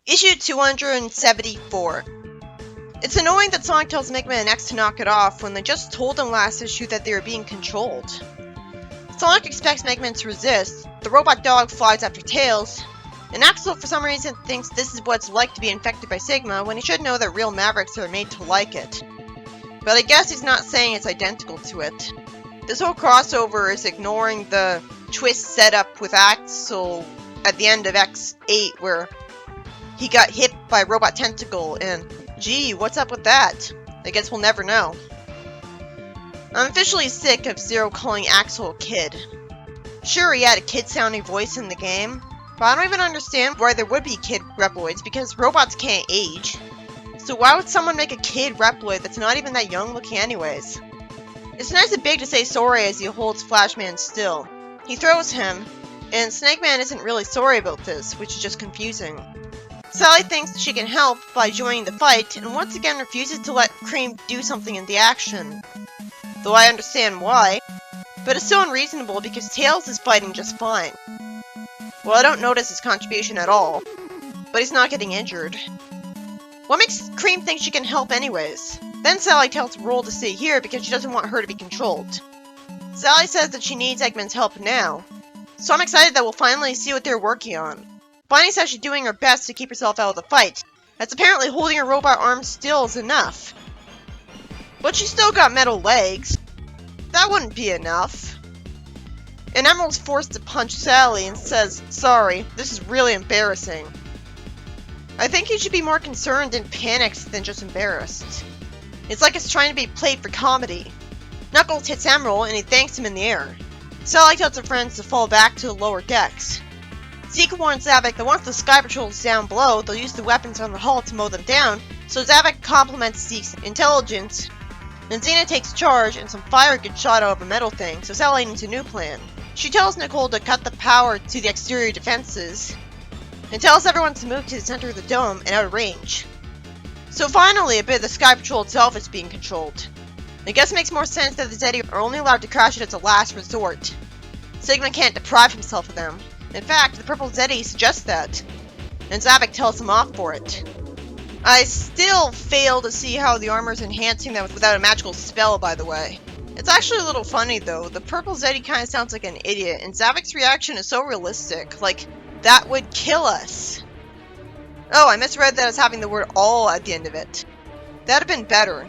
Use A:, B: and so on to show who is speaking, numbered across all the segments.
A: Issue 274. It's annoying that Sonic tells Mega Man and X to knock it off when they just told him last issue that they were being controlled. Sonic expects Mega Man to resist, the robot dog flies after Tails, and Axel for some reason thinks this is what it's like to be infected by Sigma when he should know that real Mavericks are made to like it. But I guess he's not saying it's identical to it. This whole crossover is ignoring the twist set up with Axel at the end of X8 where he got hit by a robot tentacle, and gee, what's up with that? I guess we'll never know. I'm officially sick of Zero calling Axel a kid. Sure, he had a kid-sounding voice in the game, but I don't even understand why there would be kid Reploids, because robots can't age. So why would someone make a kid Reploid that's not even that young looking anyways? It's nice of Big to say sorry as he holds Flashman still. He throws him, and Snake Man isn't really sorry about this, which is just confusing. Sally thinks she can help by joining the fight, and once again refuses to let Cream do something in the action. Though I understand why, but it's so unreasonable because Tails is fighting just fine. Well, I don't notice his contribution at all, but he's not getting injured. What makes Cream think she can help anyways? Then Sally tells Roll to stay here because she doesn't want her to be controlled. Sally says that she needs Eggman's help now, so I'm excited that we'll finally see what they're working on. Bonnie says she's doing her best to keep herself out of the fight, as apparently holding her robot arm still is enough. But she's still got metal legs. That wouldn't be enough. And Emerald's forced to punch Sally and says, "Sorry, this is really embarrassing." I think he should be more concerned and panicked than just embarrassed. It's like it's trying to be played for comedy. Knuckles hits Emerald and he thanks him in the air. Sally tells her friends to fall back to the lower decks. Zeke warns Zavok that once the Sky Patrol's down below, they'll use the weapons on the hull to mow them down, so Zavok compliments Zeke's intelligence. Then Xena takes charge and some fire gets shot out of a metal thing, so Sally needs a new plan. She tells Nicole to cut the power to the exterior defenses, and tells everyone to move to the center of the dome and out of range. So finally, a bit of the Sky Patrol itself is being controlled. I guess it makes more sense that the Zeddy are only allowed to crash it as a last resort. Sigma can't deprive himself of them. In fact, the Purple Zeddy suggests that, and Zavok tells him off for it. I still fail to see how the armor is enhancing them without a magical spell, by the way. It's actually a little funny though, the Purple Zeddy kind of sounds like an idiot, and Zavok's reaction is so realistic, like, that would kill us. Oh, I misread that as having the word all at the end of it. That'd have been better.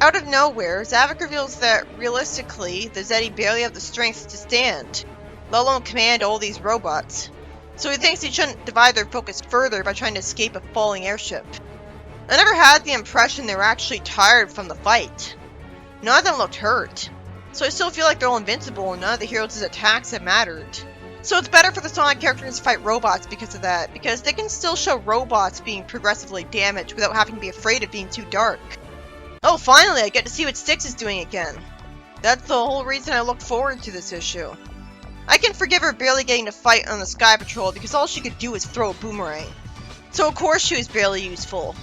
A: Out of nowhere, Zavok reveals that, realistically, the Zeddy barely have the strength to stand, let alone command all these robots. So he thinks he shouldn't divide their focus further by trying to escape a falling airship. I never had the impression they were actually tired from the fight. None of them looked hurt. So I still feel like they're all invincible and none of the heroes' attacks have mattered. So it's better for the Sonic characters to fight robots because of that, because they can still show robots being progressively damaged without having to be afraid of being too dark. Oh, finally, I get to see what Styx is doing again. That's the whole reason I look forward to this issue. I can forgive her barely getting to fight on the Sky Patrol because all she could do was throw a boomerang. So of course she was barely useful.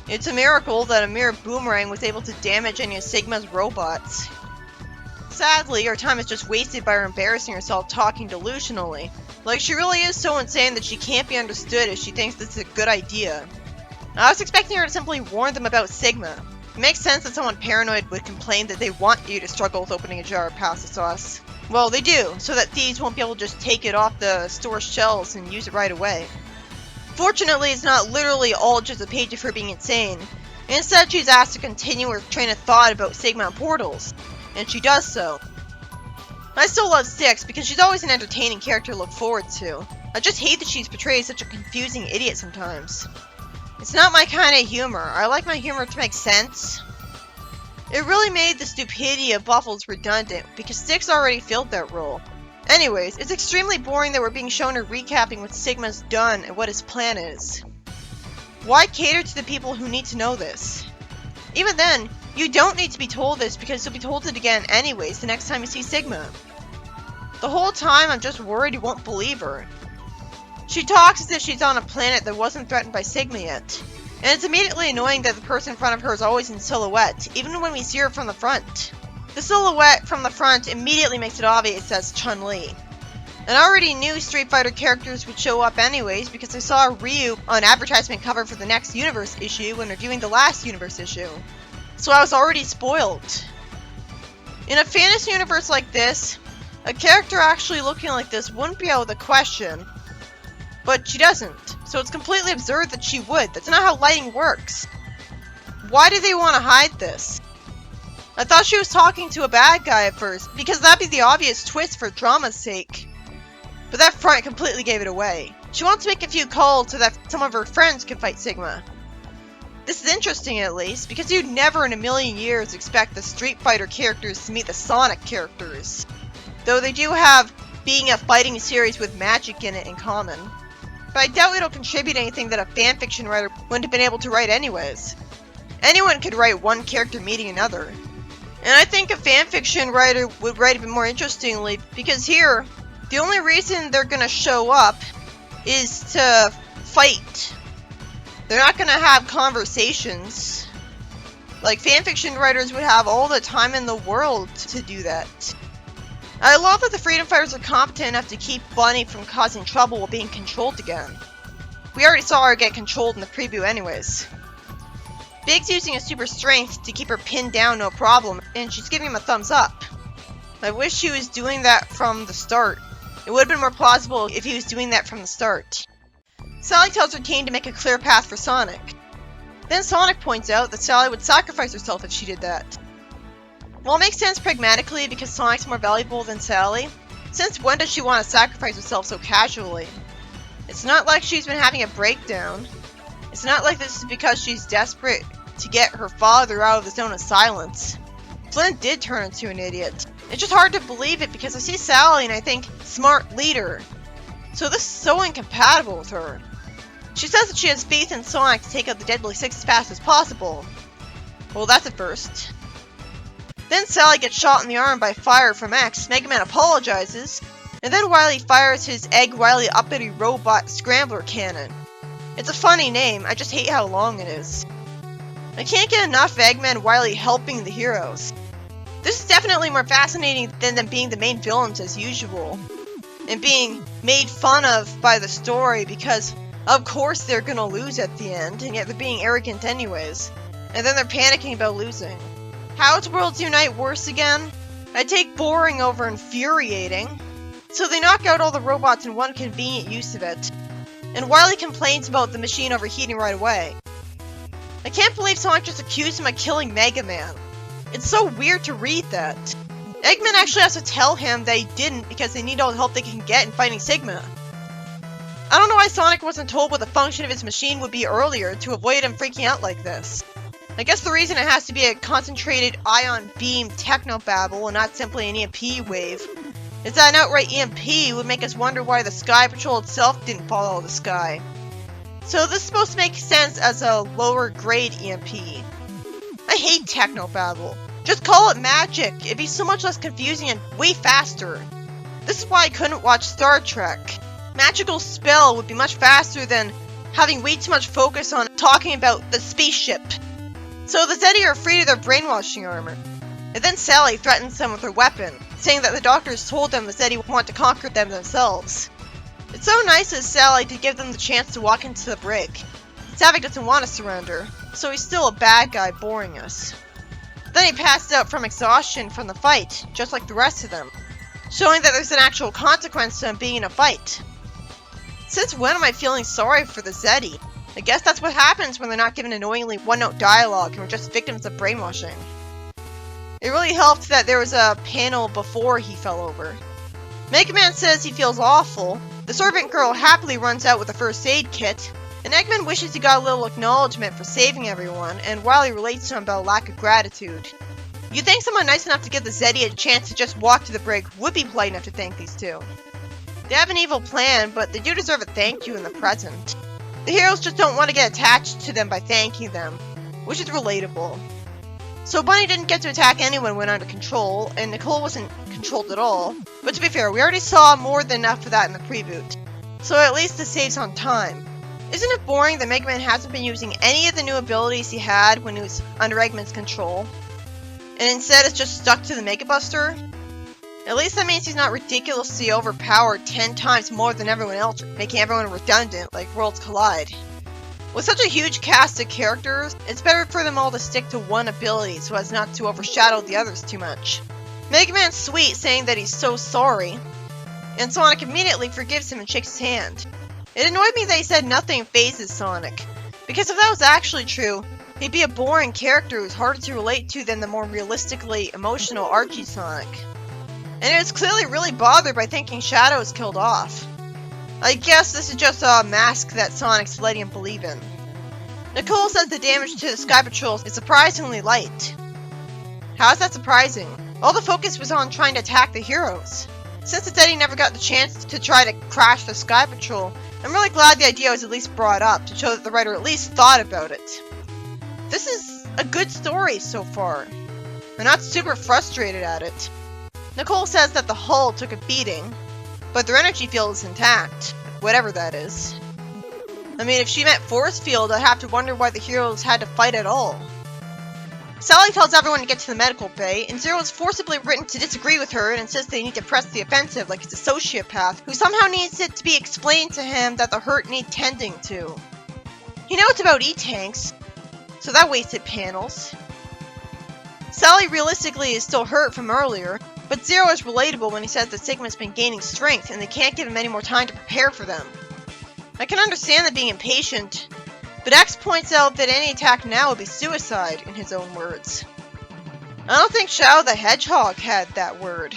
A: It's a miracle that a mere boomerang was able to damage any of Sigma's robots. Sadly, her time is just wasted by her embarrassing herself talking delusionally. Like she really is so insane that she can't be understood if she thinks this is a good idea. I was expecting her to simply warn them about Sigma. It makes sense that someone paranoid would complain that they want you to struggle with opening a jar of pasta sauce. Well, they do, so that thieves won't be able to just take it off the store shelves and use it right away. Fortunately, it's not literally all just a page of her being insane. Instead, she's asked to continue her train of thought about Sigma and portals, and she does so. I still love Styx because she's always an entertaining character to look forward to. I just hate that she's portrayed as such a confusing idiot sometimes. It's not my kind of humor. I like my humor to make sense. It really made the stupidity of Buffles redundant, because Styx already filled that role. Anyways, it's extremely boring that we're being shown her recapping what Sigma's done and what his plan is. Why cater to the people who need to know this? Even then, you don't need to be told this because you'll be told it again anyways the next time you see Sigma. The whole time I'm just worried you won't believe her. She talks as if she's on a planet that wasn't threatened by Sigma yet. And it's immediately annoying that the person in front of her is always in silhouette, even when we see her from the front. The silhouette from the front immediately makes it obvious that's Chun-Li. And I already knew Street Fighter characters would show up anyways because I saw Ryu on advertisement cover for the next Universe issue when reviewing the last Universe issue. So I was already spoiled. In a fantasy universe like this, a character actually looking like this wouldn't be out of the question. But she doesn't, so it's completely absurd that she would. That's not how lighting works. Why do they want to hide this? I thought she was talking to a bad guy at first, because that'd be the obvious twist for drama's sake. But that front completely gave it away. She wants to make a few calls so that some of her friends can fight Sigma. This is interesting at least, because you'd never in a million years expect the Street Fighter characters to meet the Sonic characters. Though they do have being a fighting series with magic in it in common. But I doubt it'll contribute anything that a fanfiction writer wouldn't have been able to write anyways. Anyone could write one character meeting another. And I think a fanfiction writer would write it more interestingly, because here, the only reason they're gonna show up is to fight. They're not gonna have conversations. Like, fanfiction writers would have all the time in the world to do that. I love that the Freedom Fighters are competent enough to keep Bunny from causing trouble while being controlled again. We already saw her get controlled in the preview anyways. Big's using his super strength to keep her pinned down no problem, and she's giving him a thumbs up. I wish she was doing that from the start. It would have been more plausible if he was doing that from the start. Sally tells her team to make a clear path for Sonic. Then Sonic points out that Sally would sacrifice herself if she did that. While it makes sense pragmatically because Sonic's more valuable than Sally, since when does she want to sacrifice herself so casually? It's not like she's been having a breakdown. It's not like this is because she's desperate to get her father out of the zone of silence. Flynn did turn into an idiot. It's just hard to believe it because I see Sally and I think, smart leader. So this is so incompatible with her. She says that she has faith in Sonic to take out the Deadly Six as fast as possible. Well, that's a first. Then Sally gets shot in the arm by fire from X, Mega Man apologizes, and then Wily fires his Egg Wily uppity robot scrambler cannon. It's a funny name, I just hate how long it is. I can't get enough Eggman Wily helping the heroes. This is definitely more fascinating than them being the main villains as usual, and being made fun of by the story because of course they're gonna lose at the end, and yet they're being arrogant anyways, and then they're panicking about losing. How's Worlds Unite worse again? I take boring over infuriating. So they knock out all the robots in one convenient use of it. And Wily complains about the machine overheating right away. I can't believe Sonic just accused him of killing Mega Man. It's so weird to read that. Eggman actually has to tell him that he didn't because they need all the help they can get in fighting Sigma. I don't know why Sonic wasn't told what the function of his machine would be earlier to avoid him freaking out like this. I guess the reason it has to be a concentrated ion beam technobabble and not simply an EMP wave is that an outright EMP would make us wonder why the Sky Patrol itself didn't fall out of the sky. So this is supposed to make sense as a lower grade EMP. I hate technobabble. Just call it magic. It'd be so much less confusing and way faster. This is why I couldn't watch Star Trek. Magical spell would be much faster than having way too much focus on talking about the spaceship. So the Zeti are free of their brainwashing armor. And then Sally threatens them with her weapon, saying that the doctors told them the Zeti want to conquer them themselves. It's so nice of Sally to give them the chance to walk into the brig. Savick doesn't want to surrender, so he's still a bad guy boring us. Then he passes out from exhaustion from the fight, just like the rest of them, showing that there's an actual consequence to him being in a fight. Since when am I feeling sorry for the Zeti? I guess that's what happens when they're not given annoyingly one-note dialogue and we're just victims of brainwashing. It really helped that there was a panel before he fell over. Mega Man says he feels awful, the servant girl happily runs out with a first aid kit, and Eggman wishes he got a little acknowledgement for saving everyone, and Wily relates to him about a lack of gratitude. You'd think someone nice enough to give the Zeti a chance to just walk to the brig would be polite enough to thank these two. They have an evil plan, but they do deserve a thank you in the present. The heroes just don't want to get attached to them by thanking them, which is relatable. So Bunny didn't get to attack anyone when under control, and Nicole wasn't controlled at all. But to be fair, we already saw more than enough of that in the preboot, so at least this saves on time. Isn't it boring that Mega Man hasn't been using any of the new abilities he had when he was under Eggman's control, and instead is just stuck to the Mega Buster? At least that means he's not ridiculously overpowered 10 times more than everyone else, making everyone redundant like Worlds Collide. With such a huge cast of characters, it's better for them all to stick to one ability so as not to overshadow the others too much. Mega Man's sweet, saying that he's so sorry, and Sonic immediately forgives him and shakes his hand. It annoyed me that he said nothing phases Sonic, because if that was actually true, he'd be a boring character who's harder to relate to than the more realistically emotional Archie Sonic. And it's clearly really bothered by thinking Shadow is killed off. I guess this is just a mask that Sonic's letting him believe in. Nicole says the damage to the Sky Patrol is surprisingly light. How is that surprising? All the focus was on trying to attack the heroes. Since it said he never got the chance to try to crash the Sky Patrol, I'm really glad the idea was at least brought up to show that the writer at least thought about it. This is a good story so far. I'm not super frustrated at it. Nicole says that the hull took a beating, but their energy field is intact, whatever that is. I mean, if she meant force field, I'd have to wonder why the heroes had to fight at all. Sally tells everyone to get to the medical bay, and Zero is forcibly written to disagree with her and insists they need to press the offensive like he's a sociopath who somehow needs it to be explained to him that the hurt need tending to. He knows about E-tanks, so that wasted panels. Sally realistically is still hurt from earlier, but Zero is relatable when he says that Sigma's been gaining strength and they can't give him any more time to prepare for them. I can understand them being impatient, but X points out that any attack now would be suicide, in his own words. I don't think Shadow the Hedgehog had that word.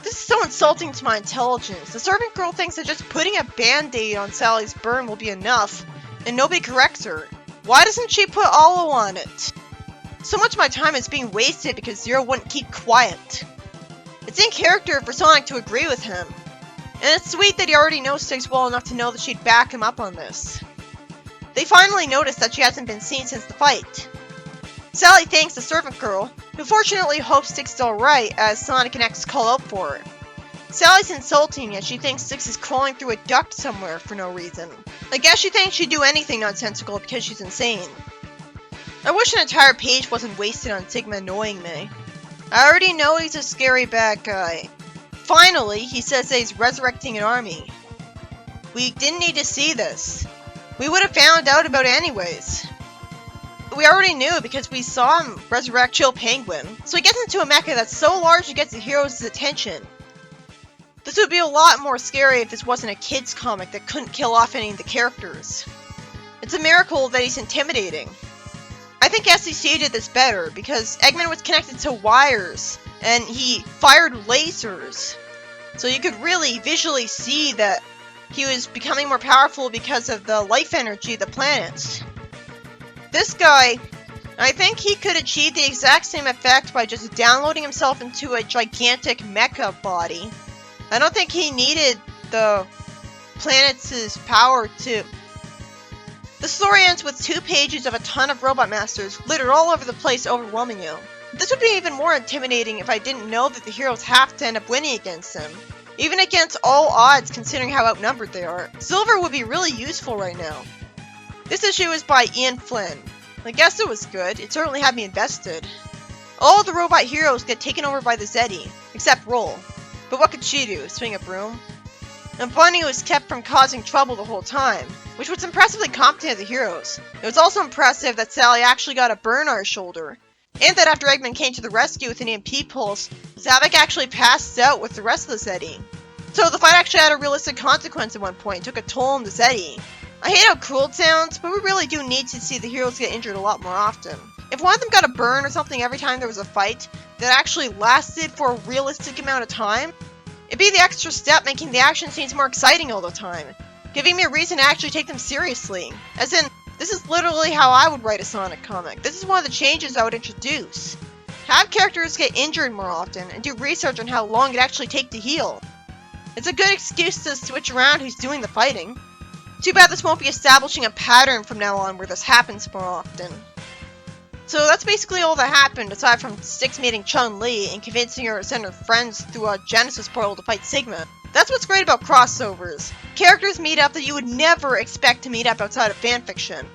A: This is so insulting to my intelligence. The servant girl thinks that just putting a band-aid on Sally's burn will be enough, and nobody corrects her. Why doesn't she put aloe on it? So much of my time is being wasted because Zero wouldn't keep quiet. It's in character for Sonic to agree with him, and it's sweet that he already knows Six well enough to know that she'd back him up on this. They finally notice that she hasn't been seen since the fight. Sally thanks the servant girl, who fortunately hopes Six is alright as Sonic and X call out for her. Sally's insulting as she thinks Six is crawling through a duct somewhere for no reason. I guess she thinks she'd do anything nonsensical because she's insane. I wish an entire page wasn't wasted on Sigma annoying me. I already know he's a scary bad guy. Finally, he says that he's resurrecting an army. We didn't need to see this. We would have found out about it anyways. We already knew because we saw him resurrect Chill Penguin, so he gets into a mecha that's so large it gets the heroes' attention. This would be a lot more scary if this wasn't a kid's comic that couldn't kill off any of the characters. It's a miracle that he's intimidating. I think SCC did this better because Eggman was connected to wires and he fired lasers. So you could really visually see that he was becoming more powerful because of the life energy of the planets. This guy, I think he could achieve the exact same effect by just downloading himself into a gigantic mecha body. I don't think he needed the planet's power to... The story ends with 2 pages of a ton of Robot Masters littered all over the place, overwhelming you. This would be even more intimidating if I didn't know that the heroes have to end up winning against him. Even against all odds, considering how outnumbered they are. Silver would be really useful right now. This issue is by Ian Flynn. I guess it was good. It certainly had me invested. All the robot heroes get taken over by the Zeddy, except Roll. But what could she do? Swing a broom? And Bunny was kept from causing trouble the whole time, which was impressively competent of the heroes. It was also impressive that Sally actually got a burn on her shoulder, and that after Eggman came to the rescue with an EMP pulse, Zavik actually passed out with the rest of the Zeddy. So the fight actually had a realistic consequence at one point, and took a toll on the Zeddy. I hate how cruel it sounds, but we really do need to see the heroes get injured a lot more often. If one of them got a burn or something every time there was a fight that actually lasted for a realistic amount of time, it'd be the extra step making the action scenes more exciting all the time, giving me a reason to actually take them seriously. As in, this is literally how I would write a Sonic comic. This is one of the changes I would introduce. Have characters get injured more often, and do research on how long it actually takes to heal. It's a good excuse to switch around who's doing the fighting. Too bad this won't be establishing a pattern from now on where this happens more often. So that's basically all that happened, aside from Six meeting Chun-Li and convincing her to send her friends through a Genesis portal to fight Sigma. That's what's great about crossovers. Characters meet up that you would never expect to meet up outside of fanfiction.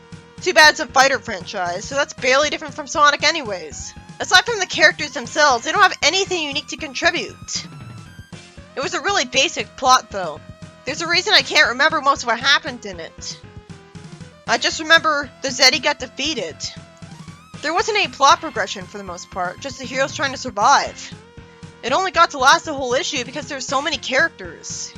A: Too bad it's a fighter franchise, so that's barely different from Sonic anyways. Aside from the characters themselves, they don't have anything unique to contribute. It was a really basic plot, though. There's a reason I can't remember most of what happened in it. I just remember the Zeti got defeated. There wasn't any plot progression for the most part, just the heroes trying to survive. It only got to last the whole issue because there's so many characters.